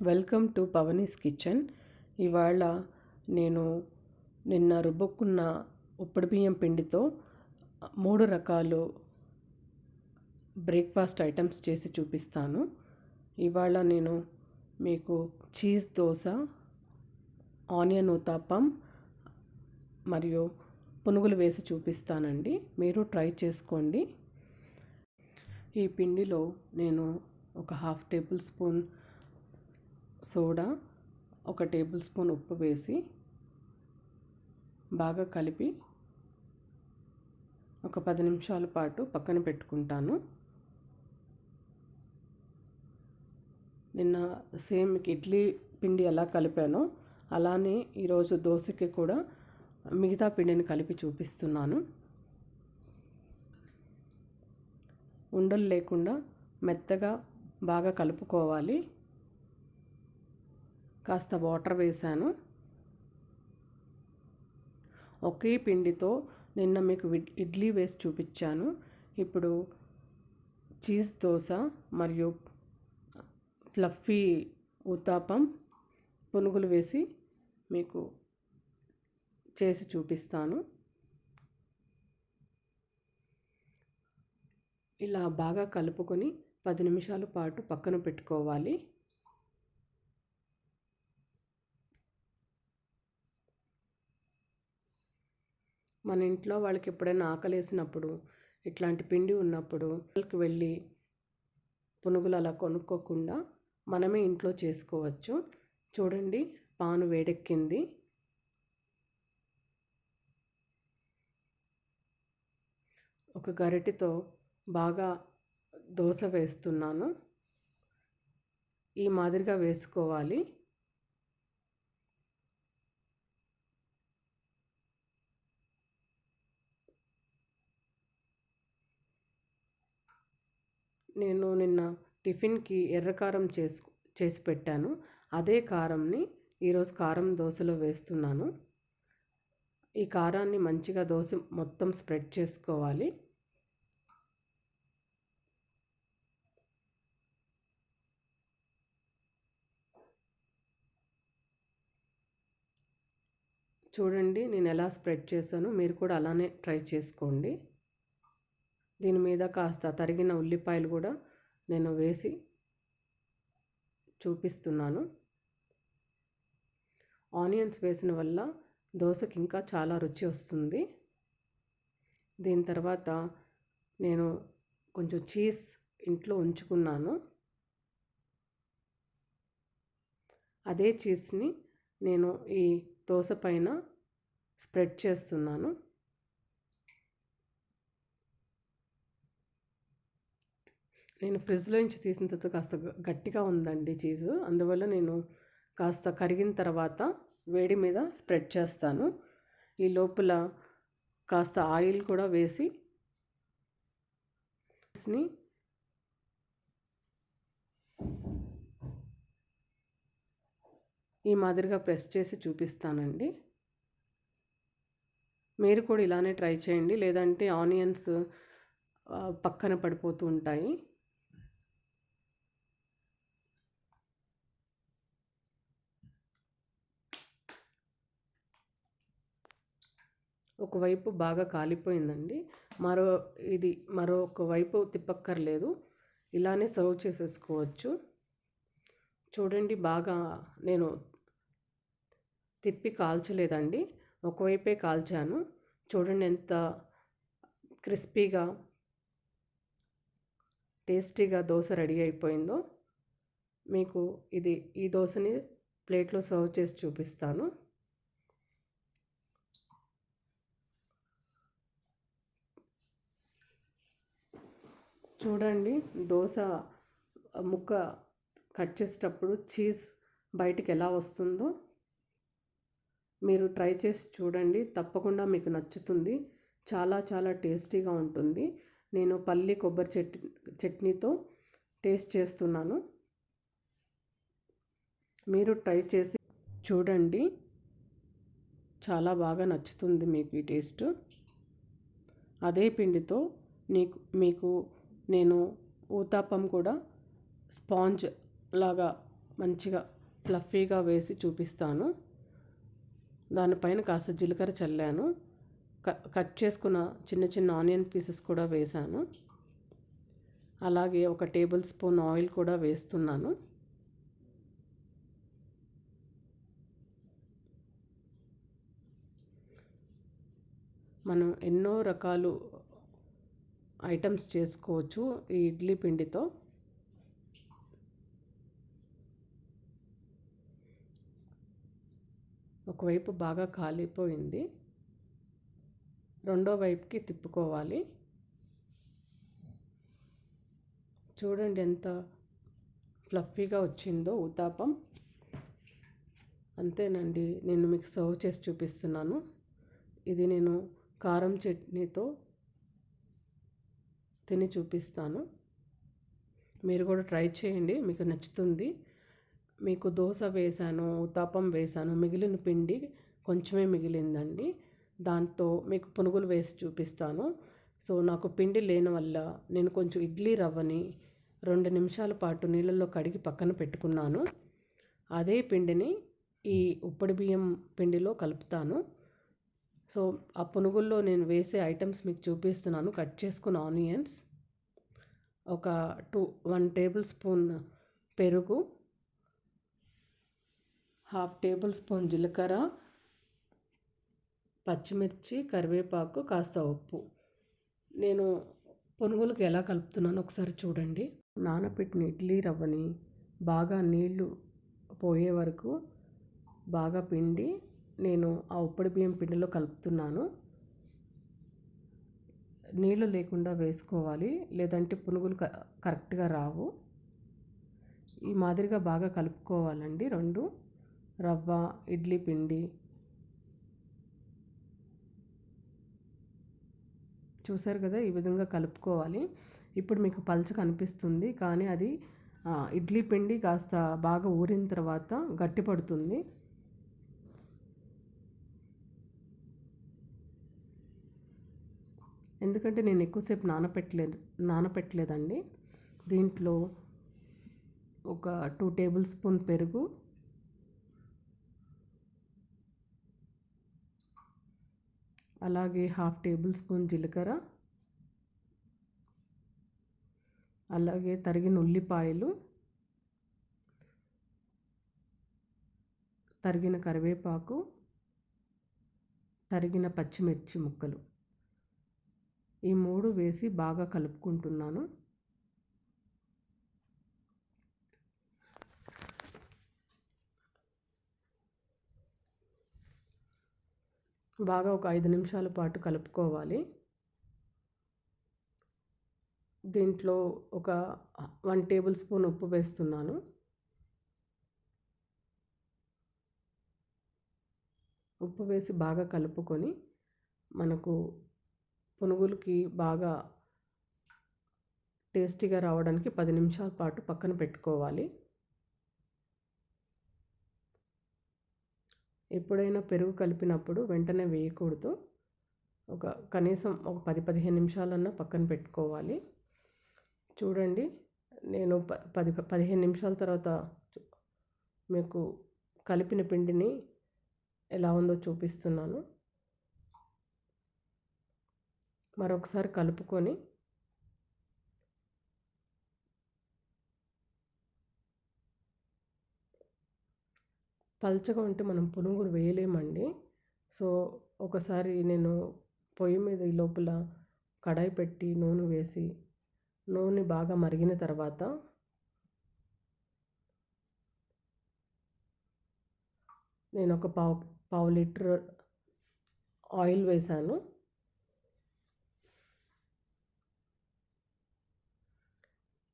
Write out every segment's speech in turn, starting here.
Welcome to Pavani's kitchen. ఇవాళ నేను నిన్న రుబ్బుకున్న ఉప్పుడు బియ్యం పిండితో 3 రకాలు బ్రేక్ఫాస్ట్ ఐటమ్స్ చేసి చూపిస్తాను. ఇవాళ నేను మీకు చీజ్ దోశ, ఆనియన్ ఉతాపం మరియు పునుగులు వేసి చూపిస్తానండి. మీరు ట్రై చేసుకోండి. ఈ పిండిలో నేను ఒక 1/2 table spoon soda, 1 table spoon ఉప్పు వేసి బాగా కలిపి ఒక 10 నిమిషాల పాటు పక్కన పెట్టుకుంటాను. నిన్న సేమ్ ఇడ్లీ పిండి ఎలా కలిపానో అలానే ఈరోజు దోశకి కూడా మిగతా పిండిని కలిపి చూపిస్తున్నాను. ఉండలు లేకుండా మెత్తగా బాగా కలుపుకోవాలి. కాస్త వాటర్ వేసాను. ఒకే పిండితో నిన్న మీకు ఇడ్లీ వేసి చూపించాను. ఇప్పుడు చీజ్ దోశ మరియు ఫ్లఫీ ఉతాపం, పునుగులు వేసి మీకు చేసి చూపిస్తాను. ఇలా బాగా కలుపుకొని 10 నిమిషాల పాటు పక్కన పెట్టుకోవాలి. మన ఇంట్లో వాళ్ళకి ఎప్పుడైనా ఆకలేసినప్పుడు, ఇట్లాంటి పిండి ఉన్నప్పుడు వాళ్ళకి వెళ్ళి పునుగులు అలా కొనుక్కోకుండా మనమే ఇంట్లో చేసుకోవచ్చు. చూడండి, పాను వేడెక్కింది. ఒక గరిటెతో బాగా దోశ వేస్తున్నాను. ఈ మాదిరిగా వేసుకోవాలి. నేను నిన్న టిఫిన్కి ఎర్రకారం చేసి పెట్టాను. అదే కారంని ఈరోజు కారం దోశలో వేస్తున్నాను. ఈ కారాన్ని మంచిగా దోశ మొత్తం స్ప్రెడ్ చేసుకోవాలి. చూడండి, నేను ఎలా స్ప్రెడ్ చేశాను. మీరు కూడా అలానే ట్రై చేసుకోండి. దీని మీద కాస్త తరిగిన ఉల్లిపాయలు కూడా నేను వేసి చూపిస్తున్నాను. ఆనియన్స్ వేసిన వల్ల దోశకి ఇంకా చాలా రుచి వస్తుంది. దీని తర్వాత నేను కొంచెం చీజ్ ఇంట్లో ఉంచుకున్నాను. అదే చీజ్ని నేను ఈ దోశ పైన స్ప్రెడ్ చేస్తున్నాను. నేను ఫ్రిడ్జ్లో నుంచి తీసిన తర్వాత కాస్త గట్టిగా ఉందండి చీజు. అందువల్ల నేను కాస్త కరిగిన తర్వాత వేడి మీద స్ప్రెడ్ చేస్తాను. ఈ లోపల కాస్త ఆయిల్ కూడా వేసి ఈ మాదిరిగా ప్రెస్ చేసి చూపిస్తానండి. మీరు కూడా ఇలానే ట్రై చేయండి. లేదంటే ఆనియన్స్ పక్కన పడిపోతూ ఉంటాయి. ఒకవైపు బాగా కాలిపోయిందండి. మరొక వైపు తిప్పక్కర్లేదు. ఇలానే సర్వ్ చేసేసుకోవచ్చు. చూడండి, బాగా నేను తిప్పి కాల్చలేదండి, ఒకవైపే కాల్చాను. చూడండి ఎంత క్రిస్పీగా టేస్టీగా దోశ రెడీ అయిపోయిందో. మీకు ఈ దోశని ప్లేట్లో సర్వ్ చేసి చూపిస్తాను. చూడండి, దోశ ముక్క కట్ చేసేటప్పుడు చీజ్ బయటికి ఎలా వస్తుందో. మీరు ట్రై చేసి చూడండి, తప్పకుండా మీకు నచ్చుతుంది. చాలా చాలా టేస్టీగా ఉంటుంది. నేను పల్లి కొబ్బరి చట్నీతో టేస్ట్ చేస్తున్నాను. మీరు ట్రై చేసి చూడండి, చాలా బాగా నచ్చుతుంది మీకు ఈ టేస్ట్. అదే పిండితో మీకు నేను ఊతాపం కూడా స్పాంజ్ లాగా మంచిగా ఫ్లఫీగా వేసి చూపిస్తాను. దానిపైన కాస్త జీలకర్ర చల్లాను. కట్ చేసుకున్న చిన్న చిన్న ఆనియన్ పీసెస్ కూడా వేశాను. అలాగే ఒక టేబుల్ స్పూన్ ఆయిల్ కూడా వేస్తున్నాను. మనం ఎన్నో రకాలు ఐటమ్స్ చేసుకోవచ్చు ఈ ఇడ్లీ పిండితో. ఒకవైపు బాగా కాలిపోయింది, రెండో వైపుకి తిప్పుకోవాలి. చూడండి ఎంత ఫ్లఫీగా వచ్చిందో ఊతాపం. అంతేనండి, నేను మీకు సర్వ్ చేసి చూపిస్తున్నాను. ఇది నేను కారం చట్నీతో తిని చూపిస్తాను. మీరు కూడా ట్రై చేయండి, మీకు నచ్చుతుంది. మీకు దోశ వేశాను, ఉత్తాపం వేశాను, మిగిలిన పిండి కొంచెమే మిగిలిందండి. దాంతో మీకు పునుగులు వేసి చూపిస్తాను. సో నాకు పిండి లేని వల్ల నేను కొంచెం ఇడ్లీ రవ్వని 2 నిమిషాల పాటు నీళ్ళల్లో కడిగి పక్కన పెట్టుకున్నాను. అదే పిండిని ఈ ఉప్పడి బియ్యం పిండిలో కలుపుతాను. సో ఆ పునుగుల్లో నేను వేసే ఐటమ్స్ మీకు చూపిస్తున్నాను. కట్ చేసుకున్న ఆనియన్స్, ఒక 1 టేబుల్ స్పూన్ పెరుగు, 1/2 టేబుల్ స్పూన్ జీలకర్ర, పచ్చిమిర్చి, కరివేపాకు, కాస్త ఉప్పు. నేను పునుగులకు ఎలా కలుపుతున్నానో ఒకసారి చూడండి. నానబెట్టిన ఇడ్లీ రవ్వని బాగా నీళ్లు పోయే వరకు బాగా పిండి నేను ఆ ఉప్పడి బియ్యం పిండిలో కలుపుతున్నాను. నీళ్ళు లేకుండా వేసుకోవాలి, లేదంటే పునుగులు కరెక్ట్గా రావు. ఈ మాదిరిగా బాగా కలుపుకోవాలండి. 2 రవ్వ, ఇడ్లీ పిండి. చూసారు కదా, ఈ విధంగా కలుపుకోవాలి. ఇప్పుడు మీకు పల్చగా అనిపిస్తుంది, కానీ అది ఇడ్లీ పిండి కాస్త బాగా ఊరిన తర్వాత గట్టిపడుతుంది. ఎందుకంటే నేను ఎక్కువసేపు నానపెట్టలేదండి. దీంట్లో ఒక 2 టేబుల్ స్పూన్ పెరుగు, అలాగే 1/2 టేబుల్ స్పూన్ జీలకర్ర, అలాగే తరిగిన ఉల్లిపాయలు, తరిగిన కరివేపాకు, తరిగిన పచ్చిమిర్చి ముక్కలు, ఈ 3 వేసి బాగా కలుపుకుంటున్నాను. బాగా ఒక 5 నిమిషాల పాటు కలుపుకోవాలి. దీంట్లో ఒక 1 టేబుల్ స్పూన్ ఉప్పు వేస్తున్నాను. ఉప్పు వేసి బాగా కలుపుకొని మనకు పునుగులకి బాగా టేస్టీగా రావడానికి 10 నిమిషాల పాటు పక్కన పెట్టుకోవాలి. ఎప్పుడైనా పెరుగు కలిపినప్పుడు వెంటనే వేయకూడదు. కనీసం ఒక 10-15 నిమిషాలన్నా పక్కన పెట్టుకోవాలి. చూడండి, నేను 10-15 నిమిషాల తర్వాత మీకు కలిపిన పిండిని ఎలా ఉందో చూపిస్తున్నాను. మరొకసారి కలుపుకొని పల్చగా ఉంటే మనం పునుగులు వేయలేమండి. సో ఒకసారి నేను పొయ్యి మీద ఈ లోపల కడాయి పెట్టి నూనె వేసి, నూనె బాగా మరిగిన తర్వాత నేను ఒక పావు లీటర్ ఆయిల్ వేశాను.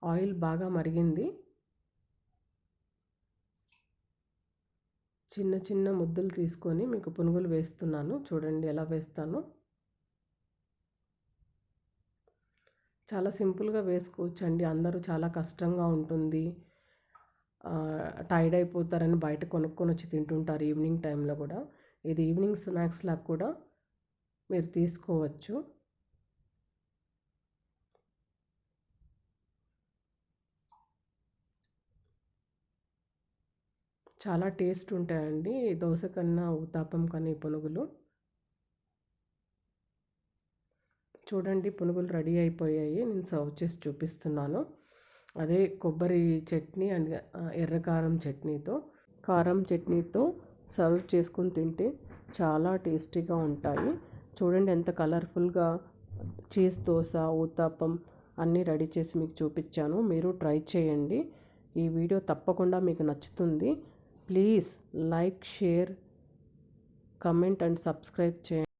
ఆయిల్ బాగా మరిగింది. చిన్న చిన్న ముద్దలు తీసుకొని మీకు పునుగులు వేస్తున్నాను. చూడండి ఎలా వేస్తాను. చాలా సింపుల్గా వేసుకోవచ్చండి. అందరూ చాలా కష్టంగా ఉంటుంది, టైర్డ్ అయిపోతారని బయట కొనుక్కొని వచ్చి తింటుంటారు ఈవినింగ్ టైంలో కూడా. ఇది ఈవినింగ్ స్నాక్స్ లాగా కూడా మీరు తీసుకోవచ్చు. చాలా టేస్ట్ ఉంటాయండి దోస కన్నా ఊతప్పం కన్నా ఈ పునుగులు. చూడండి పునుగులు రెడీ అయిపోయాయి. నేను సర్వ్ చేసి చూపిస్తున్నాను. అదే కొబ్బరి చట్నీ అండ్ ఎర్ర కారం చట్నీతో సర్వ్ చేసుకొని తింటే చాలా టేస్టీగా ఉంటాయి. చూడండి ఎంత కలర్ఫుల్గా చీజ్ దోస, ఊతప్పం అన్నీ రెడీ చేసి మీకు చూపించాను. మీరు ట్రై చేయండి. ఈ వీడియో తప్పకుండా మీకు నచ్చుతుంది. Please like, share, comment and subscribe చేయండి.